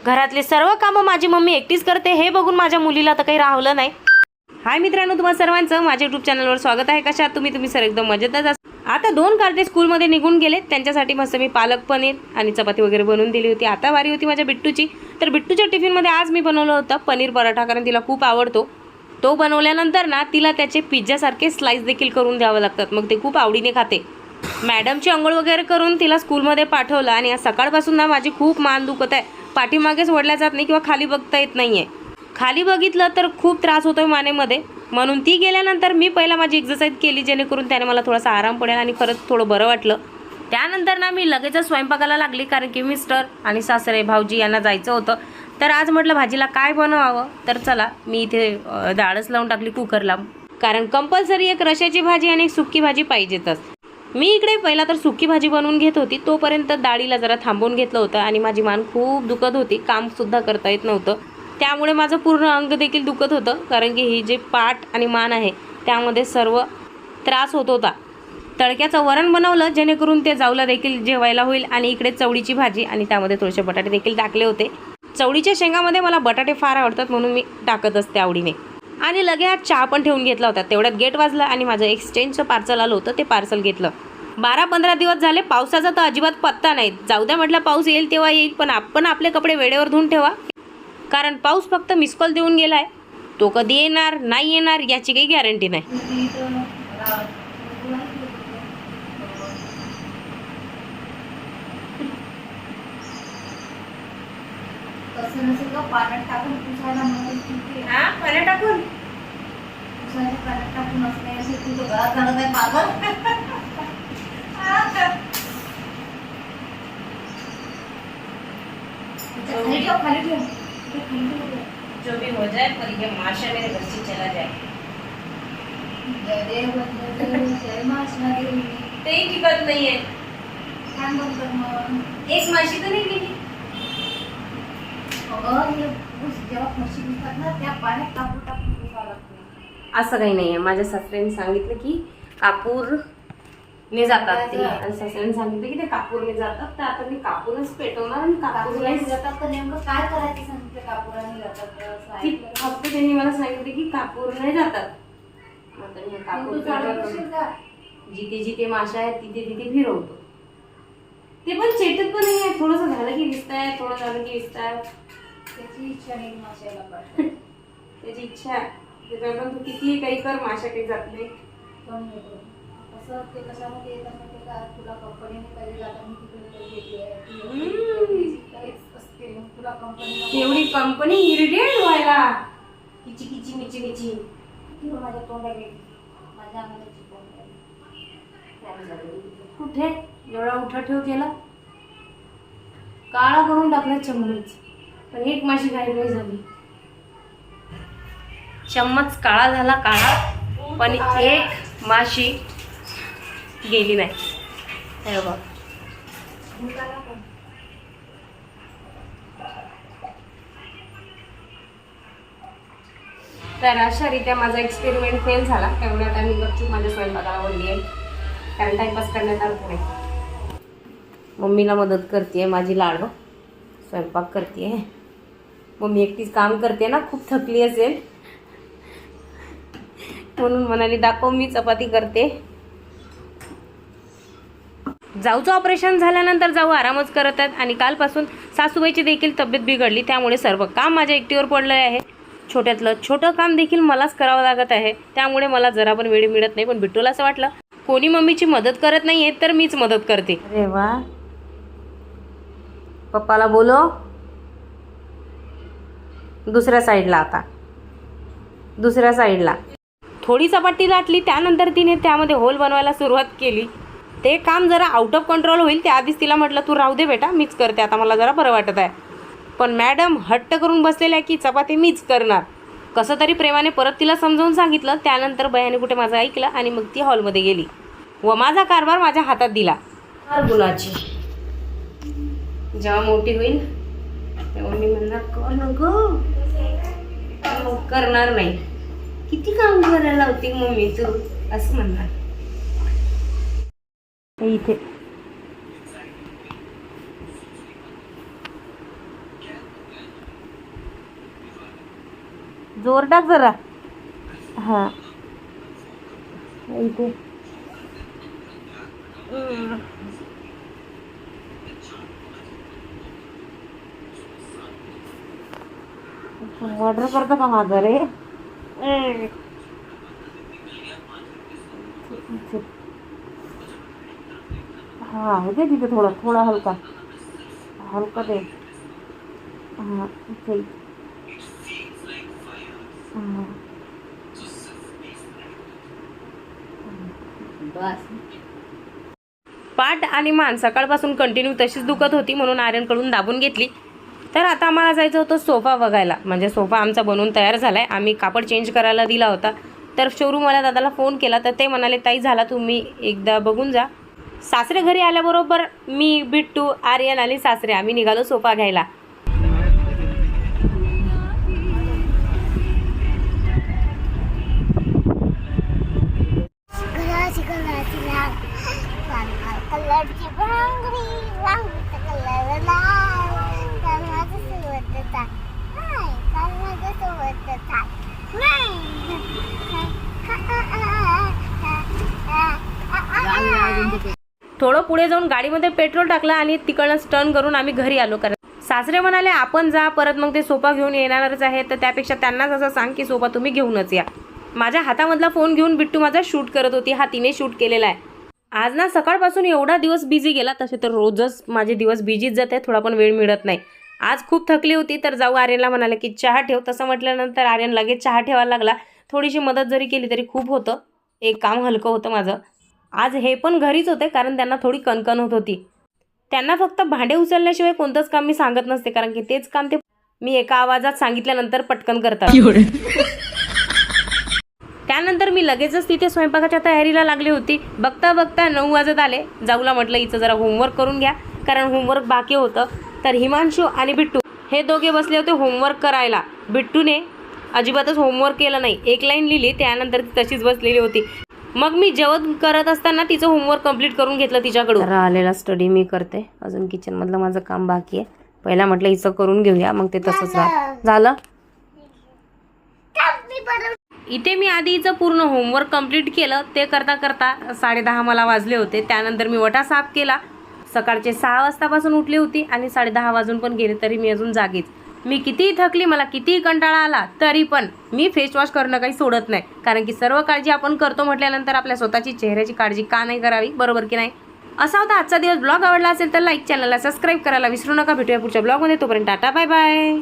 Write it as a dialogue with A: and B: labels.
A: घरातले सर्व कामं माझी मम्मी एकटीच करते हे बघून माझ्या मुलीला तर काही राहलं नाही. हाय मित्रांनो, तुम्हाला सर्वांचं माझ्या यूट्यूब चॅनलवर स्वागत आहे. कशा आहात तुम्ही सर? एकदम मजेतच असा. आता 2 कार्टे स्कूलमध्ये निघून गेले, त्यांच्यासाठी मस्त मी पालक पनीर आणि चपाती वगैरे बनवून दिली होती. आता वारी होती माझ्या बिट्टूची. तर बिट्टूच्या टिफिनमध्ये आज मी बनवलं होतं पनीर पराठा, कारण तिला खूप आवडतो. तो बनवल्यानंतर ना तिला त्याचे पिझ्झासारखे स्लाइस देखील करून द्यावे लागतात, मग ते खूप आवडीने खाते. मॅडमची अंघोळ वगैरे करून तिला स्कूलमध्ये पाठवलं आणि आज सकाळपासून ना माझी खूप मान दुखत आहे. पाठीमागेच ओढल्या जात नाही किंवा खाली बघता येत नाही आहे. खाली बघितलं तर खूप त्रास होतोय मानेमध्ये, म्हणून ती गेल्यानंतर मी पहिला माझी एक्सरसाइज केली, जेणेकरून त्याने मला थोडासा आराम पडेल आणि खरंच थोडं बरं वाटलं. त्यानंतर ना मी लगेचच स्वयंपाकाला लागली, कारण की मिस्टर आणि सासरे भाऊजी यांना जायचं होतं. तर आज म्हटलं भाजीला काय बनवावं, तर चला मी इथे डाळच लावून टाकली कुकरला, कारण कंपल्सरी एक रश्याची भाजी आणि एक सुकी भाजी पाहिजेतच. मी इकडे पहिला तर सुकी भाजी बनवून घेत होती, तोपर्यंत डाळीला जरा थांबवून घेतलं होतं आणि माझी मान खूप दुखत होती, कामसुद्धा करता येत नव्हतं. त्यामुळे माझं पूर्ण अंग देखील दुखत होतं, कारण की ही जे पाठ आणि मान आहे त्यामध्ये सर्व त्रास होत होता. तडक्याचं वरण बनवलं, जेणेकरून ते जाऊला देखील जेवायला होईल. आणि इकडे चवळीची भाजी आणि त्यामध्ये थोडेसे बटाटे देखील टाकले होते. चवळीच्या शेंगामध्ये मला बटाटे फार आवडतात, म्हणून मी टाकत असते आवडीने. आणि लगेच चहा पण ठेवून घेतला होता. तेवढ्यात गेट वाजलं आणि माझं एक्सचेंजचं पार्सल आलं होतं, ते पार्सल घेतलं. 12-15 दिवस झाले पावसाचा तर अजिबात पत्ता नाही. जाऊ द्या म्हटलं, पाऊस येईल तेव्हा येईल, पण आपण आपले कपडे वेळेवर धुवून ठेवा, कारण पाऊस फक्त मिस कॉल देऊन गेलाय. तो कधी येणार नाही येणार याची काही गॅरंटी नाही.
B: पाण्यात टाकून पुसायला
A: पाण्यात टाकून
B: पाण्यात टाकून असण्यासाठी तो घरात झाला नाही पागल. खाली ठेव.
A: जो भी हो जाए, पर ये माशा मेरे घर से चला जाए. तेही टिकत नाहीये. एक माशी तर नाही गेली.
B: जेव्हा म्हशी दिसतात ना, त्या पाण्यात टाकून टाकून पुसावं लागतं.
A: असं काही नाहीये. माझ्या सासऱ्याने सांगितलं की कापूरने जातात ते, आणि सासऱ्याने सांगितलं की ते कापूरने जातात. तर आता मी कापूरच पेटवणार आणि कापूरने
B: जातात. तर नेमकं काय करायचं सांगितलं? कापूराने जातात
A: फक्त त्यांनी मला सांगितलं की कापूरने जातात. आता मी कापूर जिथे जिथे माशा आहेत तिथे तिथे फिरवतो. ते पण चेतत पण नाही आहे. थोडंसं झालं की दिसताय, थोडं झालं की दिसताय.
B: त्याची इच्छा नाही माशाला पाठवायची.
A: त्याची इच्छा आहे. त्याच्याकडून तू कितीही काही कर, माशा काही जात नाही.
B: पण असं ते कशामध्ये येतात माहिती का? तुला कंपनीने कधी जाताना तिकडे घेतली आहे असते, तुला कंपनी
A: एवढी कंपनी इरिटेट व्हायला किची किची मिची मिची
B: किंवा माझ्या तोंडाला माझ्या अंगाला
A: कुठे एवढा उठा ठेव केला, काळा करून टाकला चम्मच. पण एक माशी गायब नाही झाली. चम्मच काळा झाला काळा, पण एक माशी गेली नाही. हे बघ, तर अशा रीत्या माझा एक्सपेरिमेंट फेल झाला. तेवढ्यात आम्ही गपचूप माझ्या स्वयंपाकाला वळली आहे, कारण टाइमपास करण्यात अर्थ नाही. मम्मीला मदत करते माझी लाडू, स्वयंपाक करते. मम्मी एकटीच काम करते ना, खूप थकली असेल म्हणून म्हणाली दाखव मी चपाती करते. जाऊचं ऑपरेशन झाल्यानंतर जाऊ आरामच करत आहेत, आणि कालपासून सासूबाईची देखील तब्येत बिघडली. त्यामुळे सर्व काम माझ्या एकटीवर पडलं आहे. छोट्यातलं छोटं काम देखील मलाच करावं लागत आहे. त्यामुळे मला जरा पण वेळ मिळत नाही. पण बिट्टूला असं वाटलं कोणी मम्मीची मदत करत नाहीये, तर मीच मदत करते. अरे वा, पप्पाला बोलो दुसऱ्या साईडला. आता दुसऱ्या साईडला थोडी चपाती लाटली, त्यानंतर तिने त्यामध्ये होल बनवायला सुरुवात केली. ते काम जरा आउट ऑफ कंट्रोल होईल त्याआधीच तिला म्हटलं तू राहू दे बेटा, मीच करते, आता मला जरा बरं वाटत आहे. पण मॅडम हट्ट करून बसलेल्या की चपाती मीच करणार. कसं तरी प्रेमाने परत तिला समजावून सांगितलं. त्यानंतर बयाने कुठे माझं ऐकलं आणि मग ती हॉलमध्ये गेली व माझा कारभार माझ्या हातात दिला. गुणाची जेव्हा मोठी होईल तेव्हा मी म्हणणार कर न गं, करणार नाही. किती काम करायला होती मम्मी तू, असं म्हणणार. इथे जोर टाक जरा. हां इथे ऑर्डर करतो का माझं रे. हां दे तिथे थोडा थोडा हलका हलका दे. हां ठीक. हां
B: बस.
A: पाठ आणि मान सकाळपासून कंटिन्यू तशीच दुखत होती म्हणून आर्यनकडून दाबून घेतली. तर आता आम्हाला जायचं होतं सोफा बघायला. म्हणजे सोफा आमचा बनवून तयार झाला आहे. आम्ही कापड चेंज करायला दिला होता. तर शोरूमवाल्या दादाला फोन केला तर ते म्हणाले ताई झाला तुम्ही एकदा बघून जा. सासरे घरी आल्याबरोबर मी बिट्टू आर्यन आणि सासरे आम्ही निघालो सोफा घ्यायला.
C: कलरची भांगडी भांगडीचा कलर लाल कर्माचं सुवर्ण हाय कर्माचं सुवर्ण
A: थोडं पुढे जाऊन गाडीमध्ये पेट्रोल टाकलं आणि तिकडनं टर्न करून आम्ही घरी आलो. कारण सासरे म्हणाले आपण जा परत मग ते सोफा घेऊन येणारच आहे तर त्यापेक्षा त्यांनाच असं सांग की सोफा तुम्ही घेऊनच या. माझ्या हातामधला फोन घेऊन बिट्टू माझा शूट करत होती. हा तिने शूट केलेला आहे. आज ना सकाळपासून एवढा दिवस बिझी गेला. तसे तर रोजच माझे दिवस बिझीच जात आहे. थोडा पण वेळ मिळत नाही. आज खूप थकली होती तर जाऊ आर्यनला म्हणाले की चहा ठेव. तसं म्हटल्यानंतर आर्यन लगेच चहा ठेवायला लागला. थोडीशी मदत जरी केली तरी खूप होतं. एक काम हलकं होतं माझं. आज हे पण घरीच होते कारण त्यांना थोडी कणकण होत होती. त्यांना फक्त भांडे उचलल्याशिवाय कोणतंच काम मी सांगत नसते कारण की तेच काम ते मी एका आवाजात सांगितल्यानंतर पटकन करतात. त्यानंतर मी लगेचच तिथे स्वयंपाकाच्या तयारीला लागली होती. बघता बघता 9 वाजत आले. जाऊला म्हटलं हिचं जरा होमवर्क करून घ्या कारण होमवर्क बाकी होतं. तर हिमांशू आणि बिट्टू हे दोघे बसले होते होमवर्क करायला. बिट्टूने अजिबातच होमवर्क केलं नाही. एक लाईन लिहिली त्यानंतर ती तशीच बसलेली होती. मग मी जेवण करत असताना तिचं होमवर्क कंप्लीट करून घेतलं तिच्याकडून. राहिलेला स्टडी मी करते. अजून किचनमधलं माझं काम बाकी आहे. पहिला म्हटलं हिचं करून घेऊया मग ते तसंच झालं. इथे मी आधी हिचं पूर्ण होमवर्क कंप्लीट केलं. ते करता करता 10:30 मला वाजले होते. त्यानंतर मी वटा साफ केला. सकाळचे 6 वाजतापासून उठली होती आणि 10:30 वाजून पण गेले तरी मी अजून जागीच. मी कितीही थकली मला कितीही कंटाळा आला तरी पण मी फेस वॉश करणं काही सोडत नाही. कारण की सर्व काळजी आपण करतो म्हटल्यानंतर आपल्या स्वतःची चेहऱ्याची काळजी का नाही करावी. बरोबर की नाही. असा होता आजचा दिवस. ब्लॉग आवडला असेल तर लाईक चॅनलला सबस्क्राईब करायला विसरू नका. भेटूया पुढच्या ब्लॉगमध्ये. तोपर्यंत टाटा बाय बाय.